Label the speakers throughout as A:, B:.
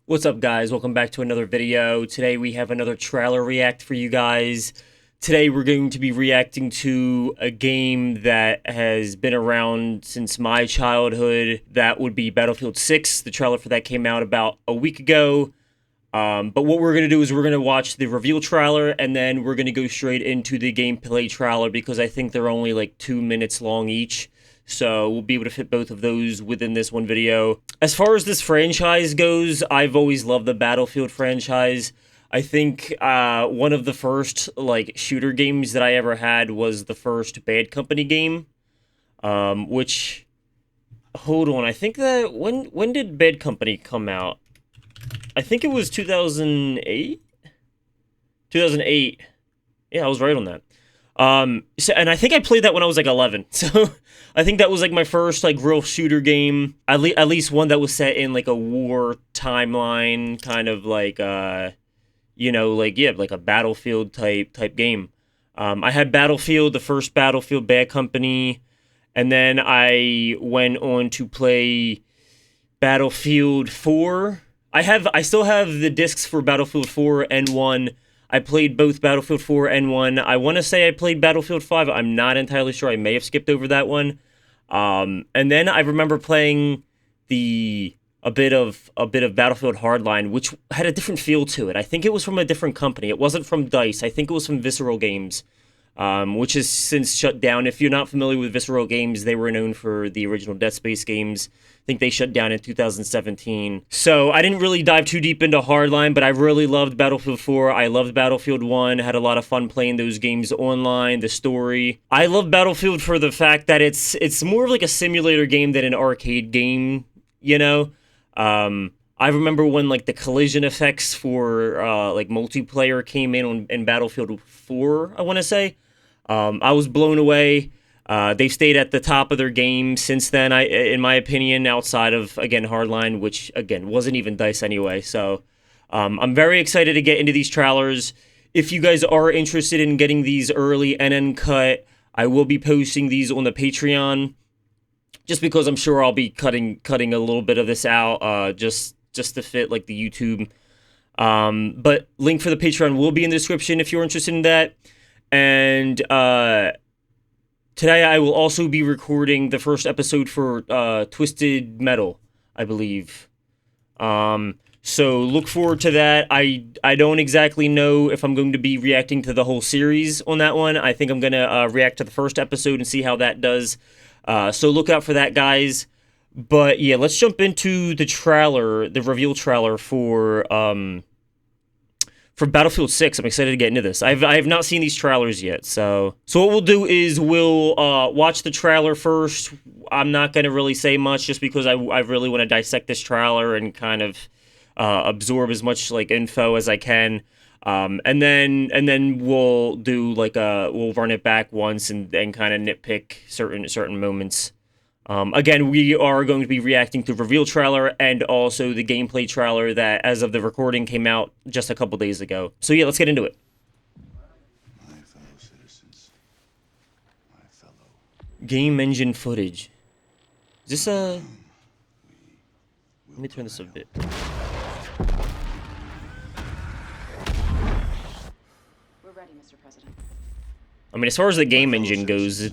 A: What's up, guys? Welcome back to another video. Today we have another trailer react for you guys. Today we're going to be reacting to a game that has been around since my childhood. That would be Battlefield 6. The trailer for that came out about a week ago. But what we're going to do is we're going to watch the reveal trailer, and then we're going to go straight into the gameplay trailer because I think they're only like 2 minutes long each. So we'll be able to fit both of those within this one video. As far as this franchise goes, I've always loved the Battlefield franchise. I think one of the first shooter games that I ever had was the first Bad Company game, which, hold on, I think that when did Bad Company come out? I think it was 2008. 2008. Yeah, I was right on that. And I think I played that when I was like 11. So I think that was like my first like real shooter game. At least one that was set in like a war timeline, kind of like like a Battlefield type game. I had Battlefield, the first Battlefield, Bad Company, and then I went on to play Battlefield 4. I still have the discs for Battlefield 4 and 1. I played both Battlefield 4 and 1. I want to say I played Battlefield 5. I'm not entirely sure. I may have skipped over that one. And then I remember playing a bit of Battlefield Hardline, which had a different feel to it. I think it was from a different company. It wasn't from DICE. I think it was from Visceral Games, which has since shut down. If you're not familiar with Visceral Games, they were known for the original Dead Space games. I think they shut down in 2017. So I didn't really dive too deep into Hardline, but I really loved Battlefield 4. I loved Battlefield 1. Had a lot of fun playing those games online, the story. I love Battlefield for the fact that it's more of like a simulator game than an arcade game, you know? I remember when like the collision effects for like multiplayer came in Battlefield 4, I want to say. I was blown away. They've stayed at the top of their game since then, in my opinion, outside of, again, Hardline, which, again, wasn't even DICE anyway. So I'm very excited to get into these trailers. If you guys are interested in getting these early and uncut, I will be posting these on the Patreon, just because I'm sure I'll be cutting a little bit of this out just to fit like the YouTube. But link for the Patreon will be in the description if you're interested in that. And today I will also be recording the first episode for Twisted Metal, I believe. So look forward to that. I don't exactly know if I'm going to be reacting to the whole series on that one. I think I'm going to react to the first episode and see how that does. So look out for that, guys. But yeah, let's jump into the trailer, the reveal trailer for Battlefield 6. I'm excited to get into this. I have not seen these trailers yet, so what we'll do is we'll watch the trailer first. I'm not going to really say much just because I really want to dissect this trailer and kind of absorb as much like info as I can. And then we'll do like we'll run it back once and kind of nitpick certain moments. Again, we are going to be reacting to the reveal trailer and also the gameplay trailer that, as of the recording, came out just a couple days ago. So yeah, let's get into it.
B: My fellow citizens, my fellow...
A: Game engine footage. Is this Let me turn this up a bit.
C: We're ready, Mr. President.
A: I mean, as far as the game engine goes,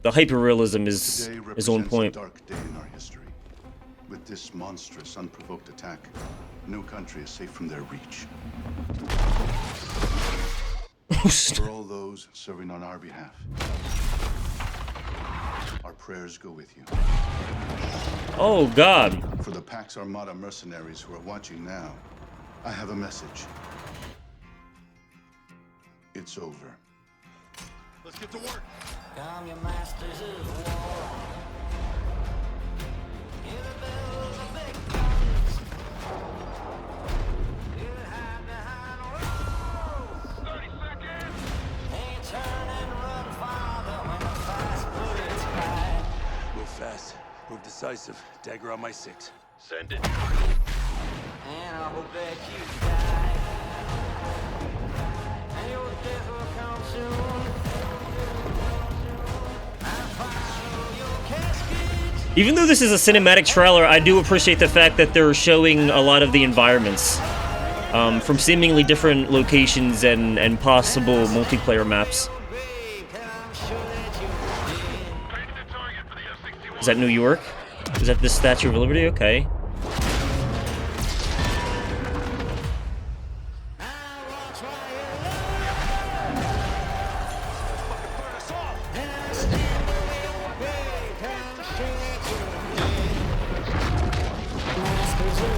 A: the hyperrealism is on point.
B: A dark day in our history. With this monstrous, unprovoked attack, no country is safe from their reach. For all those serving on our behalf, our prayers go with you.
A: Oh, God.
B: For the Pax Armada mercenaries who are watching now, I have a message. It's over. Let's get to work.
D: Come, your masters of war. Hear the bells of big guns. You hide behind walls. 30 seconds. They turn and run farther when the fast bullets fly.
E: Move fast. Move decisive. Dagger on my 6.
F: Send it.
D: And I hope that you die. And your death will come soon. Follow your casket.
A: Even though this is a cinematic trailer, I do appreciate the fact that they're showing a lot of the environments from seemingly different locations and possible multiplayer maps. Is that New York? Is that the Statue of Liberty? Okay.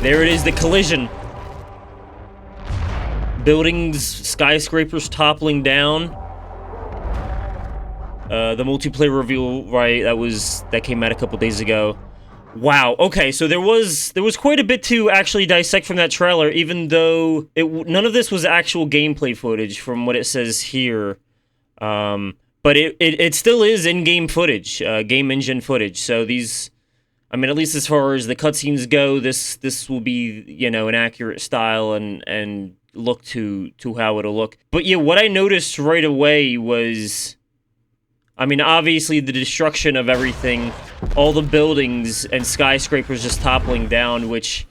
A: There it is, the collision. Buildings, skyscrapers toppling down. The multiplayer reveal, right? That came out a couple days ago. Wow. Okay, so there was quite a bit to actually dissect from that trailer, even though none of this was actual gameplay footage from what it says here. But it still is in-game footage, game engine footage. So these, I mean, at least as far as the cutscenes go, this will be, you know, an accurate style and look to how it'll look. But yeah, what I noticed right away was, I mean, obviously the destruction of everything, all the buildings and skyscrapers just toppling down, which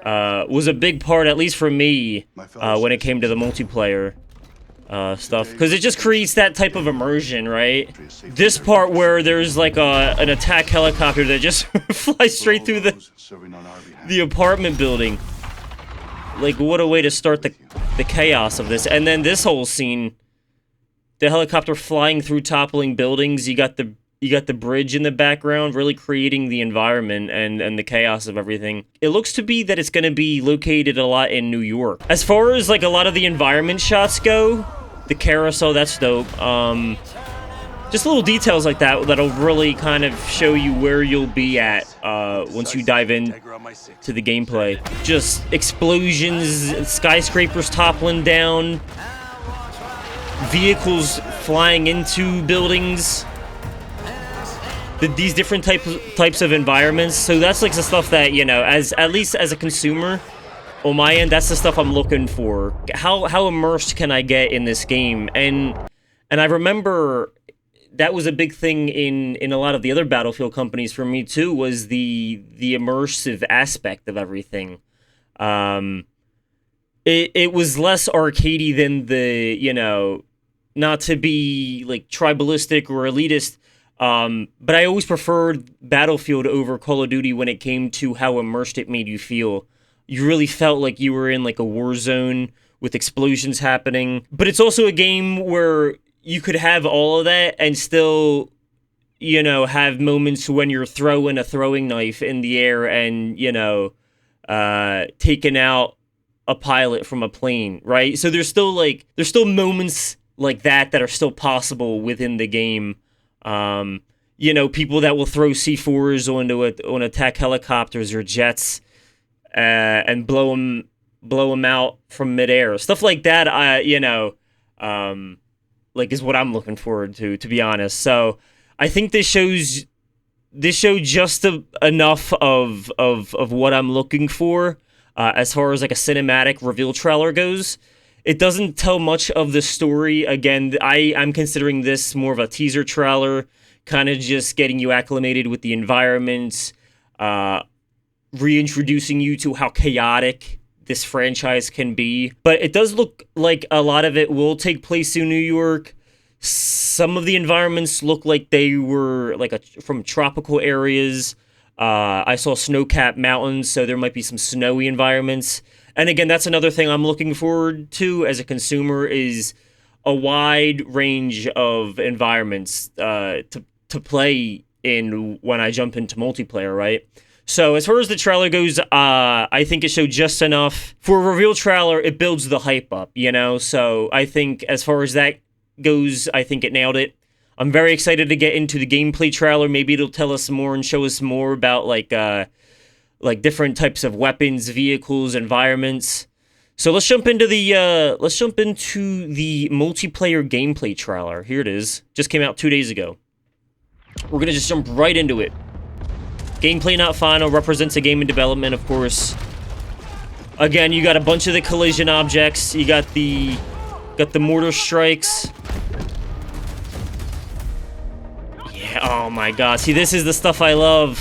A: was a big part, at least for me, when it came to the multiplayer stuff, because it just creates that type of immersion, right? This part where there's like an attack helicopter that just flies straight through the apartment building. Like, what a way to start the chaos of this. And then this whole scene, the helicopter flying through toppling buildings, you got the bridge in the background, really creating the environment and the chaos of everything. It looks to be that it's going to be located a lot in New York. As far as like a lot of the environment shots go, the carousel, that's dope. Just little details like that that'll really kind of show you where you'll be at once you dive in to the gameplay. Just explosions, skyscrapers toppling down, vehicles flying into buildings. These different types of environments. So that's like the stuff that, you know, at least as a consumer, on my end, that's the stuff I'm looking for. How immersed can I get in this game? And I remember that was a big thing in a lot of the other Battlefield companies for me too, was the immersive aspect of everything. It was less arcadey than the, you know, not to be like tribalistic or elitist, but I always preferred Battlefield over Call of Duty when it came to how immersed it made you feel. You really felt like you were in like a war zone with explosions happening. But it's also a game where you could have all of that and still, you know, have moments when you're throwing a throwing knife in the air and, you know, taking out a pilot from a plane, right? So there's still moments like that are still possible within the game. You know, people that will throw C4s on attack helicopters or jets and blow them out from midair. Stuff like that, you know, like is what I'm looking forward to be honest. So I think this showed just enough of what I'm looking for as far as like a cinematic reveal trailer goes. It doesn't tell much of the story. Again, I'm considering this more of a teaser trailer, kind of just getting you acclimated with the environments, reintroducing you to how chaotic this franchise can be. But it does look like a lot of it will take place in New York. Some of the environments look like they were like from tropical areas. I saw snow-capped mountains, so there might be some snowy environments. And again, that's another thing I'm looking forward to as a consumer, is a wide range of environments to play in when I jump into multiplayer, right? So as far as the trailer goes, I think it showed just enough. For a reveal trailer, it builds the hype up, you know? So I think as far as that goes, I think it nailed it. I'm very excited to get into the gameplay trailer. Maybe it'll tell us more and show us more about like different types of weapons, vehicles, environments. So let's jump into the multiplayer gameplay trailer. Here it is. Just came out 2 days ago. We're gonna just jump right into it. Gameplay not final, represents a game in development, of course. Again, you got a bunch of the collision objects. You got the mortar strikes. Yeah, oh my god. See, this is the stuff I love.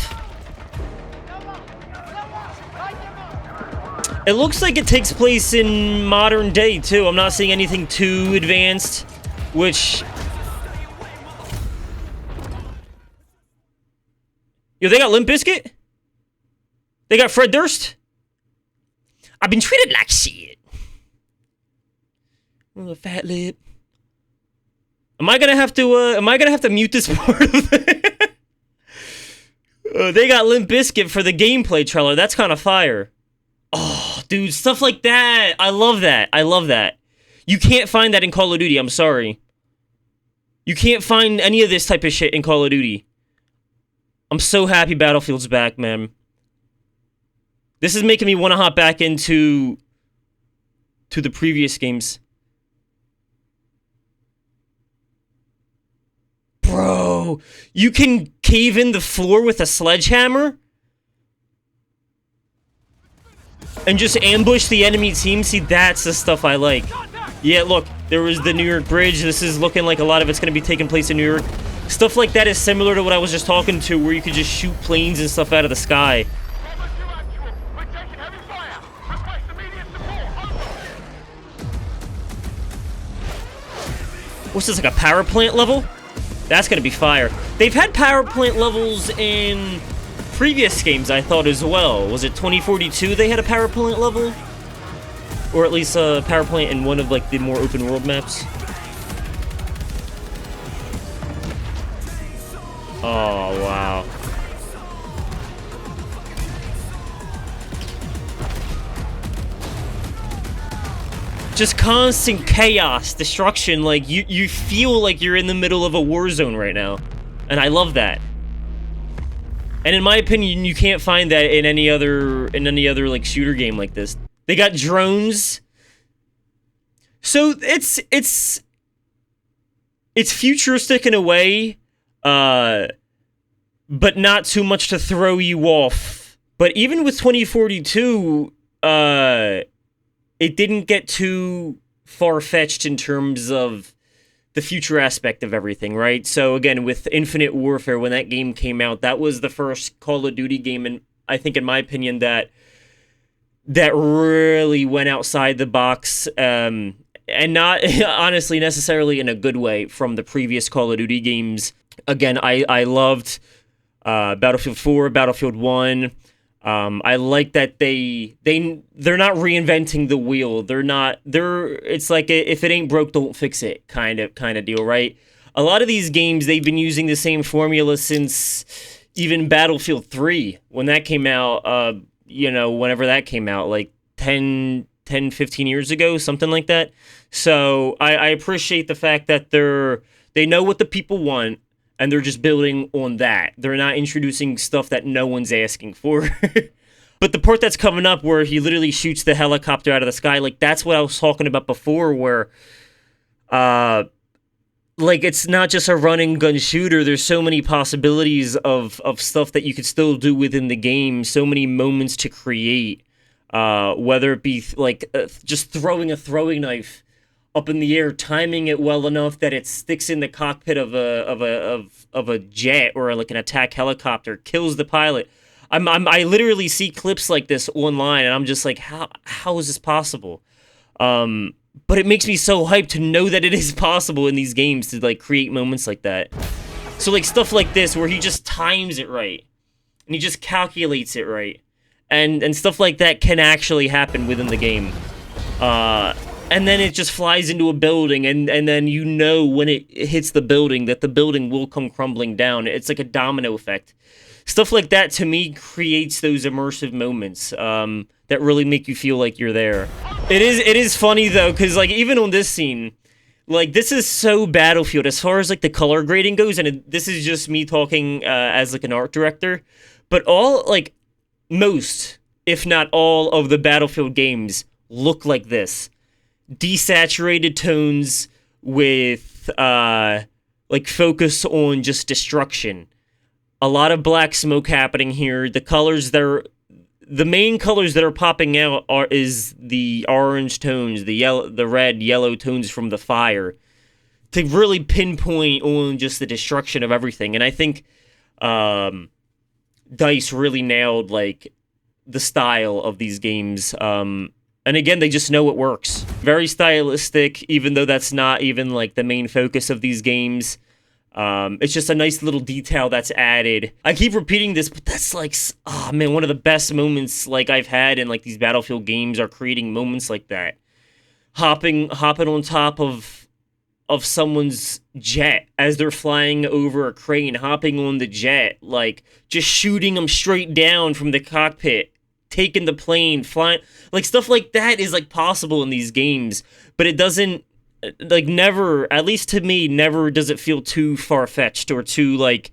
A: It looks like it takes place in modern day, too. I'm not seeing anything too advanced, which... Yo, they got Limp Bizkit? They got Fred Durst? I've been treated like shit. Oh, fat lip. Am I gonna have to mute this part of it? They got Limp Bizkit for the gameplay trailer. That's kind of fire. Oh, dude, stuff like that. I love that. I love that. You can't find that in Call of Duty. I'm sorry. You can't find any of this type of shit in Call of Duty. I'm so happy Battlefield's back, man. This is making me want to hop back into the previous games. Bro, you can cave in the floor with a sledgehammer? And just ambush the enemy team? See, that's the stuff I like. Yeah, look, there was the New York Bridge. This is looking like a lot of it's going to be taking place in New York. Stuff like that is similar to what I was just talking to, where you could just shoot planes and stuff out of the sky. What's this, like a power plant level? That's going to be fire. They've had power plant levels in previous games, I thought, as well. Was it 2042 they had a power plant level? Or at least a power plant in one of, like, the more open world maps? Oh, wow. Just constant chaos, destruction, like, you feel like you're in the middle of a war zone right now. And I love that. And in my opinion, you can't find that in any other like shooter game like this. They got drones. So it's futuristic in a way, but not too much to throw you off. But even with 2042, it didn't get too far-fetched in terms of the future aspect of everything, right? So again, with Infinite Warfare, when that game came out, that was the first Call of Duty game, and I think, in my opinion, that really went outside the box, and not, honestly, necessarily in a good way from the previous Call of Duty games. Again, I loved Battlefield 4, Battlefield 1. I like that they're not reinventing the wheel. It's like if it ain't broke, don't fix it kind of deal, right? A lot of these games, they've been using the same formula since even Battlefield 3, when that came out, whenever that came out, like 10, 15 years ago, something like that. So I appreciate the fact that they know what the people want, and they're just building on that. They're not introducing stuff that no one's asking for. But the part that's coming up where he literally shoots the helicopter out of the sky, like, that's what I was talking about before, where, like, it's not just a run and gun shooter. There's so many possibilities of stuff that you could still do within the game, so many moments to create, whether it be, like, just throwing a throwing knife up in the air, timing it well enough that it sticks in the cockpit of a jet or like an attack helicopter, kills the pilot. I literally see clips like this online, and I'm just like, how is this possible? But it makes me so hyped to know that it is possible in these games to like create moments like that. So like stuff like this where he just times it right, and he just calculates it right, and stuff like that can actually happen within the game. And then it just flies into a building, and then when it hits the building that the building will come crumbling down. It's like a domino effect. Stuff like that, to me, creates those immersive moments that really make you feel like you're there. It is funny, though, because, like, even on this scene, like, this is so Battlefield as far as, like, the color grading goes, and this is just me talking as, like, an art director, but most, if not all, of the Battlefield games look like this. Desaturated tones with like focus on just destruction. A lot of black smoke happening here. The main colors that are popping out is the orange tones, the red, yellow tones from the fire, to really pinpoint on just the destruction of everything. And I think DICE really nailed like the style of these games. And again, they just know it works. Very stylistic, even though that's not even like the main focus of these games. It's just a nice little detail that's added. I keep repeating this, but that's like, oh man, one of the best moments like I've had in like these Battlefield games are creating moments like that. Hopping on top of someone's jet as they're flying over a crane, hopping on the jet, like just shooting them straight down from the cockpit, taking the plane, flying, like stuff like that is like possible in these games, but it doesn't, like, never, at least to me, never does it feel too far-fetched or too like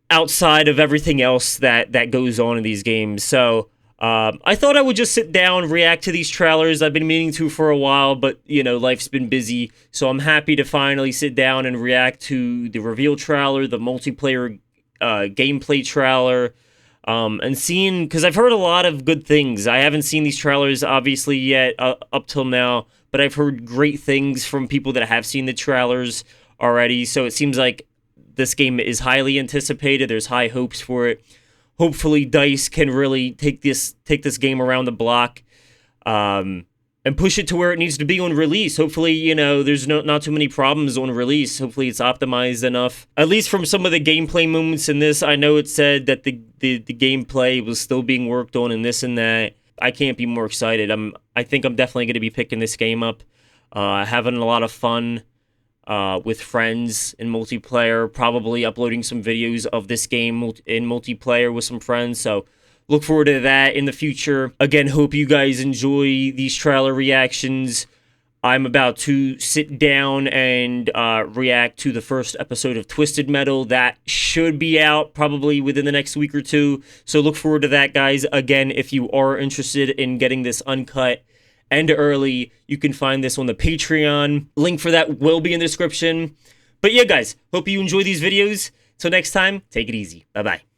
A: outside of everything else that goes on in these games. So I thought I would just sit down, react to these trailers. I've been meaning to for a while, but, you know, life's been busy. So I'm happy to finally sit down and react to the reveal trailer, the multiplayer gameplay trailer, and seeing, because I've heard a lot of good things. I haven't seen these trailers, obviously, yet up till now, but I've heard great things from people that have seen the trailers already. So it seems like this game is highly anticipated. There's high hopes for it. Hopefully, DICE can really take this game around the block, and push it to where it needs to be on release. Hopefully, you know, there's not too many problems on release. Hopefully, it's optimized enough. At least from some of the gameplay moments in this, I know it said that the gameplay was still being worked on and this and that. I can't be more excited. I think I'm definitely going to be picking this game up, having a lot of fun with friends in multiplayer, probably uploading some videos of this game in multiplayer with some friends. So look forward to that in the future. Again, hope you guys enjoy these trailer reactions. I'm about to sit down and react to the first episode of Twisted Metal. That should be out probably within the next week or two. So look forward to that, guys. Again, if you are interested in getting this uncut and early, you can find this on the Patreon. Link for that will be in the description. But yeah, guys, hope you enjoy these videos. Till next time, take it easy. Bye-bye.